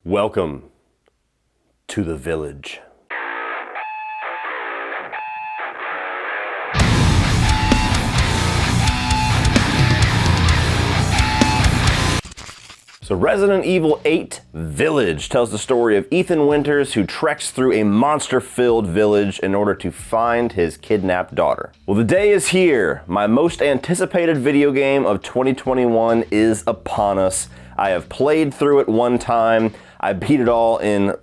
Welcome to the village. So Resident Evil 8 Village tells the story of Ethan Winters, who treks through a monster-filled village in order to find his kidnapped daughter. Well, the day is here. My most anticipated video game of 2021 is upon us. I have played through it one time. I beat it all in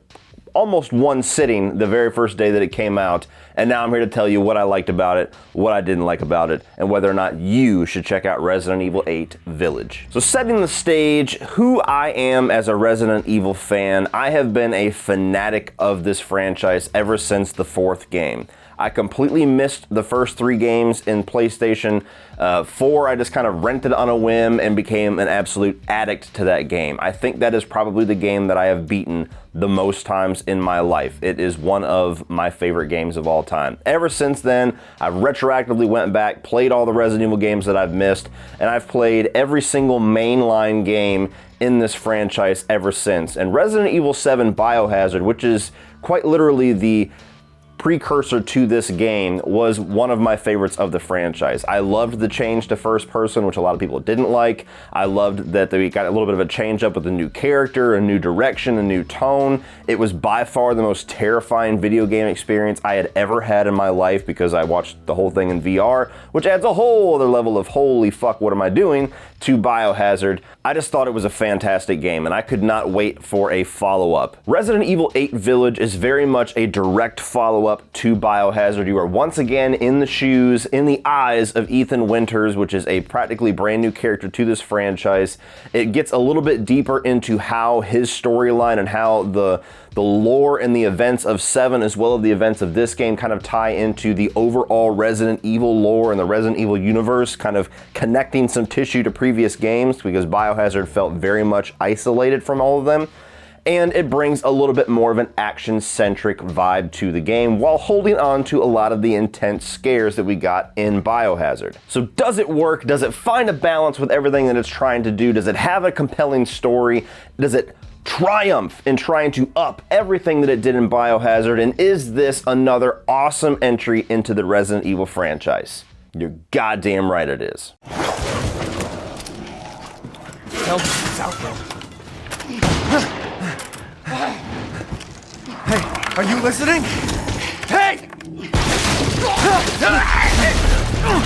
almost one sitting the very first day that it came out, and now I'm here to tell you what I liked about it, what I didn't like about it, and whether or not you should check out Resident Evil 8 Village. So setting the stage, who I am as a Resident Evil fan, I have been a fanatic of this franchise ever since the fourth game. I completely missed the first three games in PlayStation 4. I just kind of rented on a whim and became an absolute addict to that game. I think that is probably the game that I have beaten the most times in my life. It is one of my favorite games of all time. Ever since then, I've retroactively went back, played all the Resident Evil games that I've missed, and I've played every single mainline game in this franchise ever since. And Resident Evil 7 Biohazard, which is quite literally the precursor to this game, was one of my favorites of the franchise. I loved the change to first person, which a lot of people didn't like. I loved that we got a little bit of a change up with a new character, a new direction, a new tone. It was by far the most terrifying video game experience I had ever had in my life, because I watched the whole thing in VR, which adds a whole other level of holy fuck, what am I doing, to Biohazard. I just thought it was a fantastic game, and I could not wait for a follow-up. Resident Evil 8 Village is very much a direct follow-up to Biohazard. You are once again in the shoes, in the eyes of Ethan Winters, which is a practically brand new character to this franchise. It gets a little bit deeper into how his storyline and how the lore and the events of 7 as well as the events of this game kind of tie into the overall Resident Evil lore and the Resident Evil universe, kind of connecting some tissue to previous games, because Biohazard felt very much isolated from all of them. And it brings a little bit more of an action-centric vibe to the game while holding on to a lot of the intense scares that we got in Biohazard. So does it work? Does it find a balance with everything that it's trying to do? Does it have a compelling story? Does it triumph in trying to up everything that it did in Biohazard? And is this another awesome entry into the Resident Evil franchise? You're goddamn right it is. Help is out there. Hey, are you listening? Hey!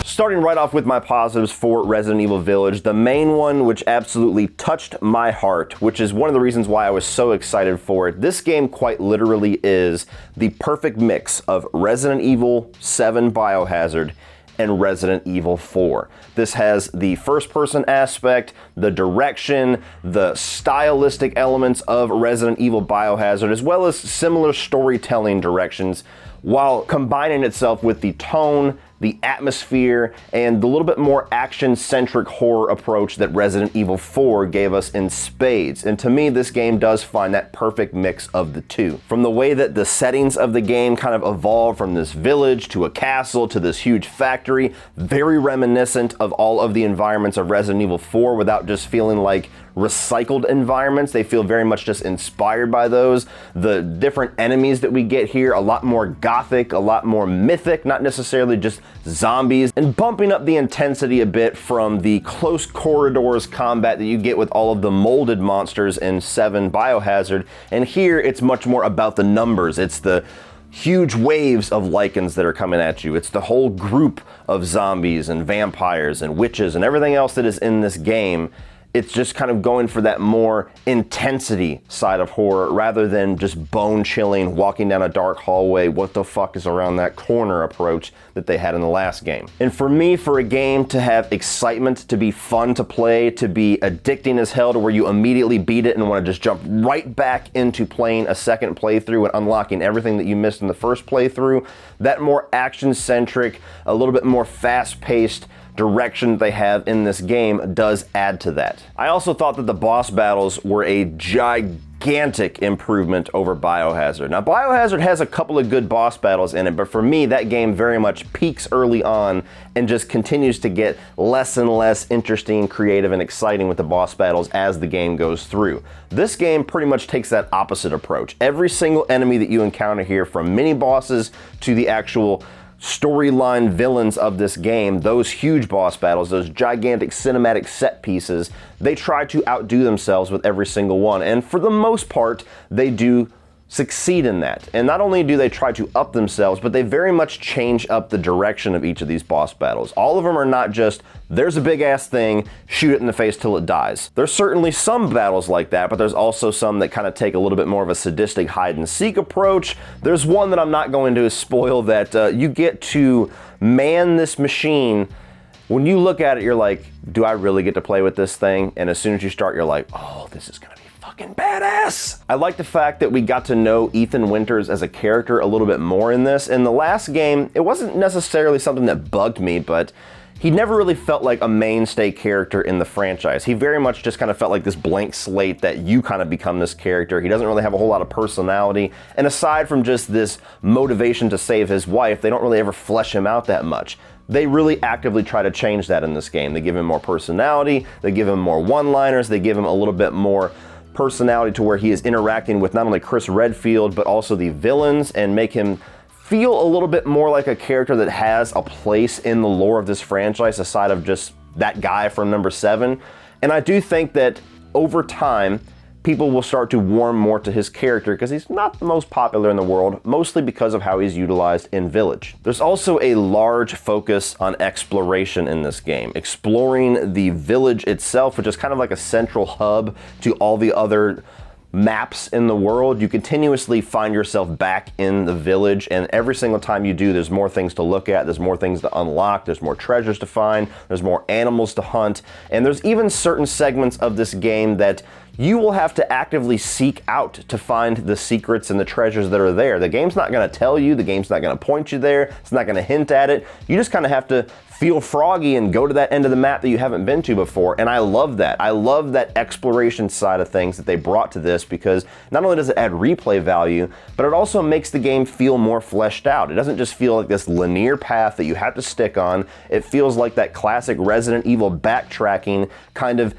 Starting right off with my positives for Resident Evil Village, the main one which absolutely touched my heart, which is one of the reasons why I was so excited for it. This game quite literally is the perfect mix of Resident Evil 7 Biohazard and Resident Evil 4. This has the first-person aspect, the direction, the stylistic elements of Resident Evil Biohazard, as well as similar storytelling directions, while combining itself with the tone, the atmosphere, and the little bit more action-centric horror approach that Resident Evil 4 gave us in spades. And to me, this game does find that perfect mix of the two. From the way that the settings of the game kind of evolve from this village to a castle to this huge factory, very reminiscent of all of the environments of Resident Evil 4 without just feeling like recycled environments. They feel very much just inspired by those. The different enemies that we get here, a lot more gothic, a lot more mythic, not necessarily just zombies, and bumping up the intensity a bit from the close corridors combat that you get with all of the molded monsters in 7 Biohazard. And here it's much more about the numbers. It's the huge waves of lycans that are coming at you. It's the whole group of zombies and vampires and witches and everything else that is in this game. It's just kind of going for that more intensity side of horror rather than just bone-chilling, walking down a dark hallway, what the fuck is around that corner approach that they had in the last game. And for me, for a game to have excitement, to be fun to play, to be addicting as hell to where you immediately beat it and want to just jump right back into playing a second playthrough and unlocking everything that you missed in the first playthrough, that more action-centric, a little bit more fast-paced direction they have in this game does add to that. I also thought that the boss battles were a gigantic gigantic improvement over Biohazard. Now, Biohazard has a couple of good boss battles in it, but for me, that game very much peaks early on and just continues to get less and less interesting, creative, and exciting with the boss battles as the game goes through. This game pretty much takes that opposite approach. Every single enemy that you encounter here, from mini bosses to the actual storyline villains of this game, those huge boss battles, those gigantic cinematic set pieces, they try to outdo themselves with every single one. And for the most part, they do succeed in that. And not only do they try to up themselves, but they very much change up the direction of each of these boss battles. All of them are not just, there's a big ass thing, shoot it in the face till it dies. There's certainly some battles like that, but there's also some that kind of take a little bit more of a sadistic hide and seek approach. There's one that I'm not going to spoil that you get to man this machine. When you look at it, you're like, do I really get to play with this thing? And as soon as you start, you're like, oh, this is gonna be fucking badass. I like the fact that we got to know Ethan Winters as a character a little bit more in this. In the last game, it wasn't necessarily something that bugged me, but he never really felt like a mainstay character in the franchise. He very much just kind of felt like this blank slate that you kind of become this character. He doesn't really have a whole lot of personality. And aside from just this motivation to save his wife, they don't really ever flesh him out that much. They really actively try to change that in this game. They give him more personality, they give him more one-liners, they give him a little bit more personality to where he is interacting with not only Chris Redfield, but also the villains, and make him feel a little bit more like a character that has a place in the lore of this franchise aside of just that guy from number 7. And I do think that over time, people will start to warm more to his character because he's not the most popular in the world, mostly because of how he's utilized in Village. There's also a large focus on exploration in this game, exploring the village itself, which is kind of like a central hub to all the other maps in the world. You continuously find yourself back in the village, and every single time you do, there's more things to look at, there's more things to unlock, there's more treasures to find, there's more animals to hunt, and there's even certain segments of this game that you will have to actively seek out to find the secrets and the treasures that are there. The game's not gonna tell you, the game's not gonna point you there, it's not gonna hint at it. You just kind of have to feel froggy and go to that end of the map that you haven't been to before, and I love that. I love that exploration side of things that they brought to this, because not only does it add replay value, but it also makes the game feel more fleshed out. It doesn't just feel like this linear path that you have to stick on. It feels like that classic Resident Evil backtracking kind of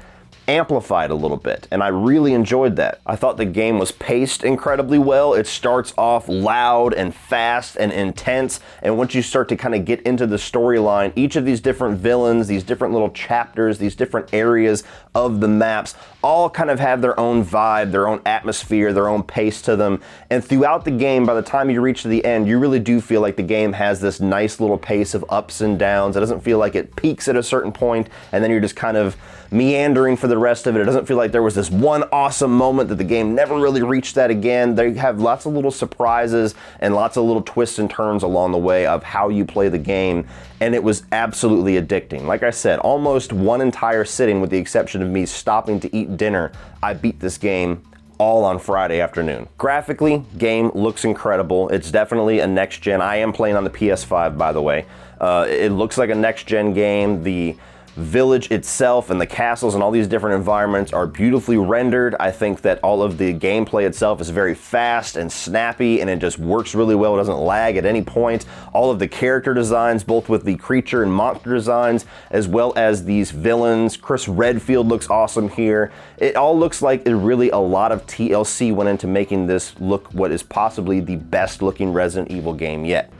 amplified a little bit, and I really enjoyed that. I thought the game was paced incredibly well. It starts off loud and fast and intense, and once you start to kind of get into the storyline, each of these different villains, these different little chapters, these different areas of the maps all kind of have their own vibe, their own atmosphere, their own pace to them, and throughout the game, by the time you reach to the end, you really do feel like the game has this nice little pace of ups and downs. It doesn't feel like it peaks at a certain point and then you're just kind of meandering for the rest of it. It doesn't feel like there was this one awesome moment that the game never really reached that again. They have lots of little surprises and lots of little twists and turns along the way of how you play the game, and it was absolutely addicting. Like I said, almost one entire sitting, with the exception of me stopping to eat dinner, I beat this game all on Friday afternoon. Graphically, game looks incredible. It's definitely a next gen. I am playing on the PS5, by the way. It looks like a next gen game. The village itself and the castles and all these different environments are beautifully rendered. I think that all of the gameplay itself is very fast and snappy, and it just works really well. It doesn't lag at any point. All of the character designs, both with the creature and monster designs, as well as these villains. Chris Redfield looks awesome here. It all looks like really a lot of TLC went into making this look what is possibly the best looking Resident Evil game yet.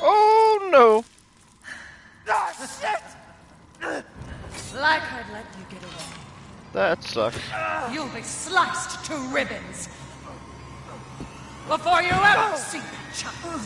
Oh no! Ah, shit! Like I'd let you get away. That sucks. You'll be sliced to ribbons before you ever see the child.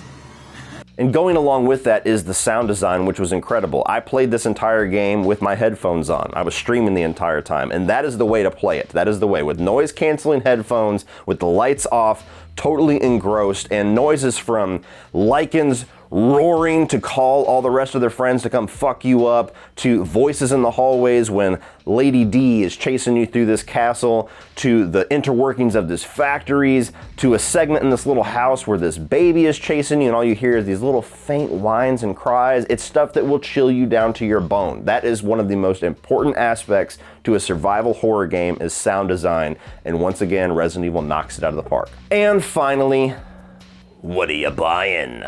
And going along with that is the sound design, which was incredible. I played this entire game with my headphones on. I was streaming the entire time, and that is the way to play it. That is the way, with noise-canceling headphones, with the lights off, totally engrossed, and noises from lycans roaring to call all the rest of their friends to come fuck you up, to voices in the hallways when Lady D is chasing you through this castle, to the interworkings of this factories, to a segment in this little house where this baby is chasing you and all you hear is these little faint whines and cries. It's stuff that will chill you down to your bone. That is one of the most important aspects to a survival horror game, is sound design, and once again Resident Evil knocks it out of the park. And finally, what are you buying?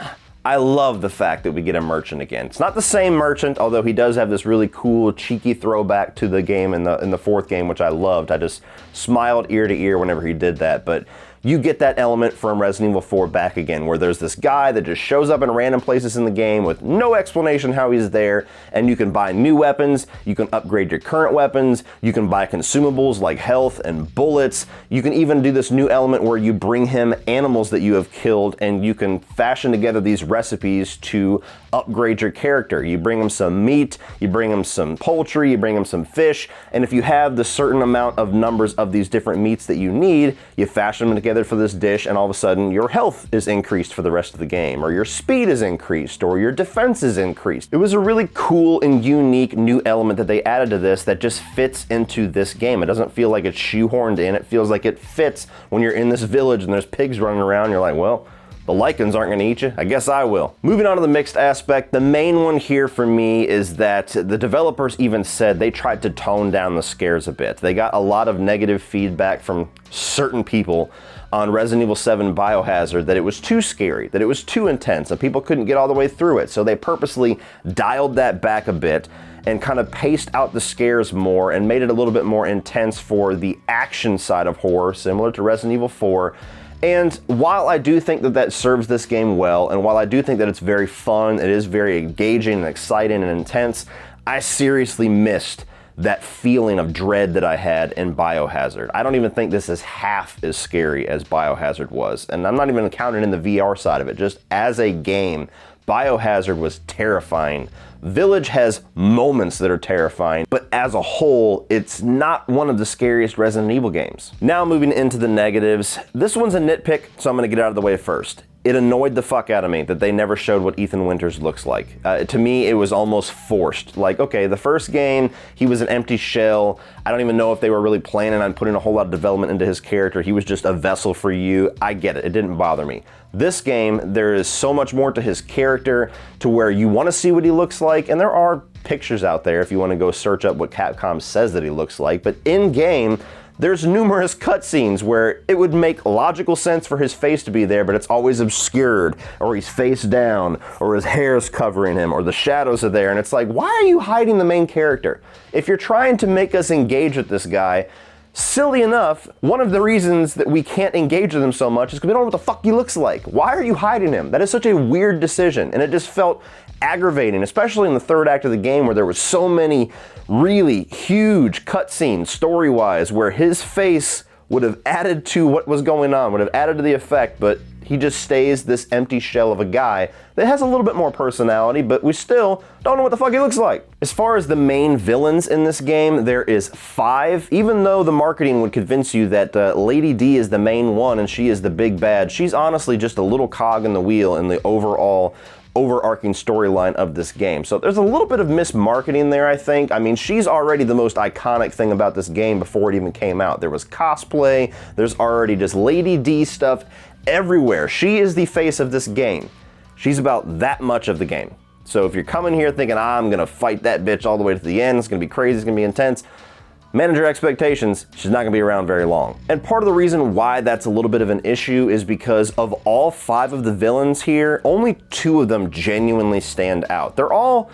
I love the fact that we get a merchant again. It's not the same merchant, although he does have this really cool, cheeky throwback to the game in the fourth game, which I loved. I just smiled ear to ear whenever he did that. But you get that element from Resident Evil 4 back again, where there's this guy that just shows up in random places in the game with no explanation how he's there, and you can buy new weapons, you can upgrade your current weapons, you can buy consumables like health and bullets, you can even do this new element where you bring him animals that you have killed, and you can fashion together these recipes to upgrade your character. You bring him some meat, you bring him some poultry, you bring him some fish, and if you have the certain amount of numbers of these different meats that you need, you fashion them together for this dish, and all of a sudden your health is increased for the rest of the game, or your speed is increased, or your defense is increased. It was a really cool and unique new element that they added to this that just fits into this game. It doesn't feel like it's shoehorned in. It feels like it fits when you're in this village and there's pigs running around. You're like, well, the lycans aren't going to eat you. I guess I will. Moving on to the mixed aspect, the main one here for me is that the developers even said they tried to tone down the scares a bit. They got a lot of negative feedback from certain people on Resident Evil 7 Biohazard that it was too scary, that it was too intense, and people couldn't get all the way through it. So they purposely dialed that back a bit and kind of paced out the scares more and made it a little bit more intense for the action side of horror, similar to Resident Evil 4. And while I do think that that serves this game well, and while I do think that it's very fun, it is very engaging and exciting and intense, I seriously missed that feeling of dread that I had in Biohazard. I don't even think this is half as scary as Biohazard was. And I'm not even counting in the VR side of it. Just as a game, Biohazard was terrifying. Village has moments that are terrifying, but as a whole, it's not one of the scariest Resident Evil games. Now moving into the negatives, this one's a nitpick, so I'm gonna get out of the way first. It annoyed the fuck out of me that they never showed what Ethan Winters looks like. To me, it was almost forced. Like, okay, the first game, he was an empty shell. I don't even know if they were really planning on putting a whole lot of development into his character. He was just a vessel for you. I get it, it didn't bother me. This game, there is so much more to his character to where you want to see what he looks like, and there are pictures out there if you want to go search up what Capcom says that he looks like, but in game, there's numerous cutscenes where it would make logical sense for his face to be there, but it's always obscured, or he's face down, or his hair's covering him, or the shadows are there, and it's like, why are you hiding the main character? If you're trying to make us engage with this guy, silly enough, one of the reasons that we can't engage with him so much is because we don't know what the fuck he looks like. Why are you hiding him? That is such a weird decision, and it just felt aggravating, especially in the third act of the game where there was so many really huge cutscenes story-wise where his face would have added to what was going on, would have added to the effect, but he just stays this empty shell of a guy that has a little bit more personality, but we still don't know what the fuck he looks like. As far as the main villains in this game, there is 5. Even though the marketing would convince you that Lady D is the main one and she is the big bad, she's honestly just a little cog in the wheel in the overall overarching storyline of this game. So there's a little bit of mismarketing there, I think. I mean, she's already the most iconic thing about this game before it even came out. There was cosplay, there's already just Lady D stuff everywhere. She is the face of this game. She's about that much of the game. So if you're coming here thinking, I'm gonna fight that bitch all the way to the end, it's gonna be crazy, it's gonna be intense, manage your expectations, she's not gonna be around very long. And part of the reason why that's a little bit of an issue is because of all 5 of the villains here, only 2 of them genuinely stand out. They're all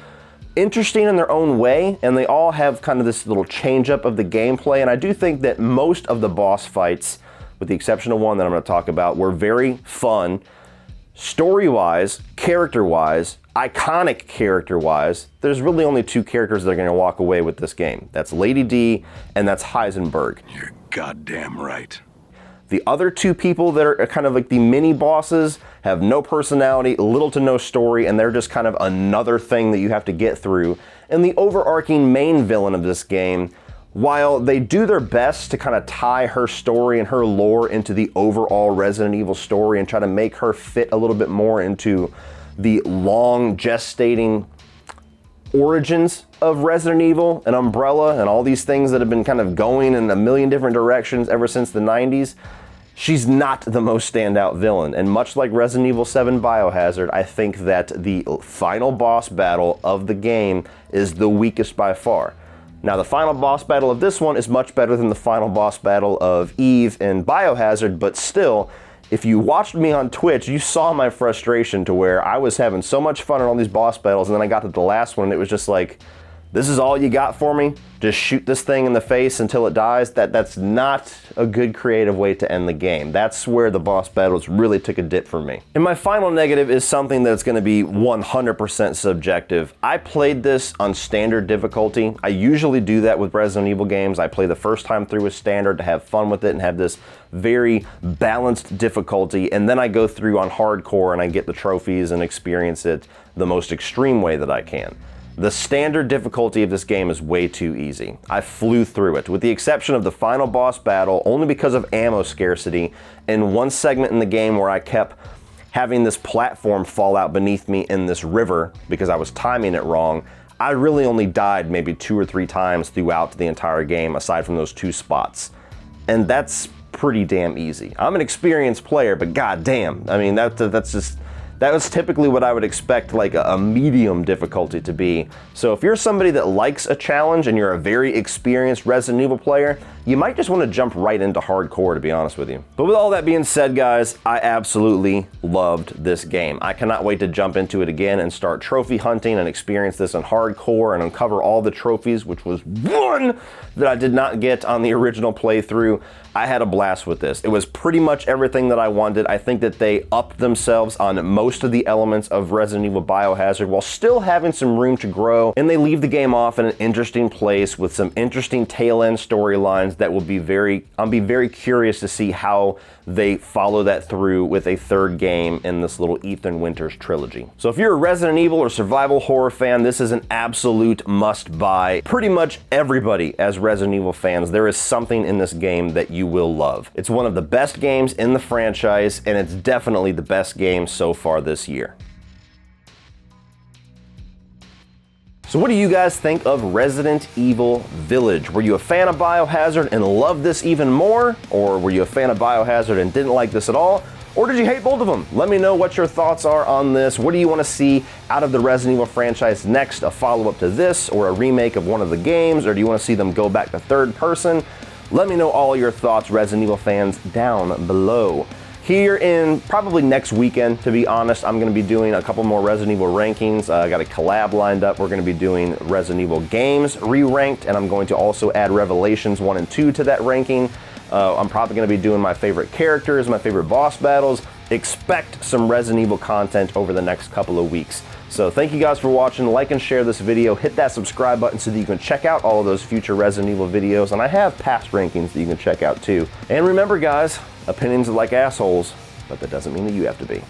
interesting in their own way, and they all have kind of this little change up of the gameplay, and I do think that most of the boss fights, with the exception of one that I'm gonna talk about, were very fun. Story-wise, character-wise, iconic character-wise, there's really only 2 characters that are gonna walk away with this game. That's Lady D and that's Heisenberg. You're goddamn right. The other 2 people that are kind of like the mini bosses have no personality, little to no story, and they're just kind of another thing that you have to get through. And the overarching main villain of this game, while they do their best to kind of tie her story and her lore into the overall Resident Evil story and try to make her fit a little bit more into the long gestating origins of Resident Evil and Umbrella and all these things that have been kind of going in a million different directions ever since the 90s, she's not the most standout villain. And much like Resident Evil 7 Biohazard, I think that the final boss battle of the game is the weakest by far. Now, the final boss battle of this one is much better than the final boss battle of Eve in Biohazard, but still, if you watched me on Twitch, you saw my frustration to where I was having so much fun on all these boss battles, and then I got to the last one and it was just like, this is all you got for me? Just shoot this thing in the face until it dies? That's not a good creative way to end the game. That's where the boss battles really took a dip for me. And my final negative is something that's going to be 100% subjective. I played this on standard difficulty. I usually do that with Resident Evil games. I play the first time through with standard to have fun with it and have this very balanced difficulty, and then I go through on hardcore and I get the trophies and experience it the most extreme way that I can. The standard difficulty of this game is way too easy. I flew through it, with the exception of the final boss battle, only because of ammo scarcity, and one segment in the game where I kept having this platform fall out beneath me in this river because I was timing it wrong. I really only died maybe 2 or 3 times throughout the entire game, aside from those 2 spots. And that's pretty damn easy. I'm an experienced player, but goddamn, I mean, that was typically what I would expect like a medium difficulty to be. So if you're somebody that likes a challenge and you're a very experienced Resident Evil player, you might just want to jump right into hardcore, to be honest with you. But with all that being said, guys, I absolutely loved this game. I cannot wait to jump into it again and start trophy hunting and experience this in hardcore and uncover all the trophies, which was one that I did not get on the original playthrough. I had a blast with this. It was pretty much everything that I wanted. I think that they upped themselves on most of the elements of Resident Evil Biohazard while still having some room to grow, and they leave the game off in an interesting place with some interesting tail-end storylines that will be I'll be very curious to see how they follow that through with a third game in this little Ethan Winters trilogy. So if you're a Resident Evil or survival horror fan, this is an absolute must-buy. Pretty much everybody, as Resident Evil fans, there is something in this game that you will love. It's one of the best games in the franchise, and it's definitely the best game so far this year. So what do you guys think of Resident Evil Village? Were you a fan of Biohazard and loved this even more? Or were you a fan of Biohazard and didn't like this at all? Or did you hate both of them? Let me know what your thoughts are on this. What do you want to see out of the Resident Evil franchise next? A follow-up to this or a remake of one of the games? Or do you want to see them go back to third person? Let me know all your thoughts, Resident Evil fans, down below. Here in probably next weekend, to be honest, I'm going to be doing a couple more Resident Evil rankings. I got a collab lined up. We're going to be doing Resident Evil games re-ranked, and I'm going to also add Revelations 1 and 2 to that ranking. I'm probably going to be doing my favorite characters, my favorite boss battles. Expect some Resident Evil content over the next couple of weeks. So thank you guys for watching. Like and share this video. Hit that subscribe button so that you can check out all of those future Resident Evil videos. And I have past rankings that you can check out too. And remember, guys, opinions are like assholes, but that doesn't mean that you have to be.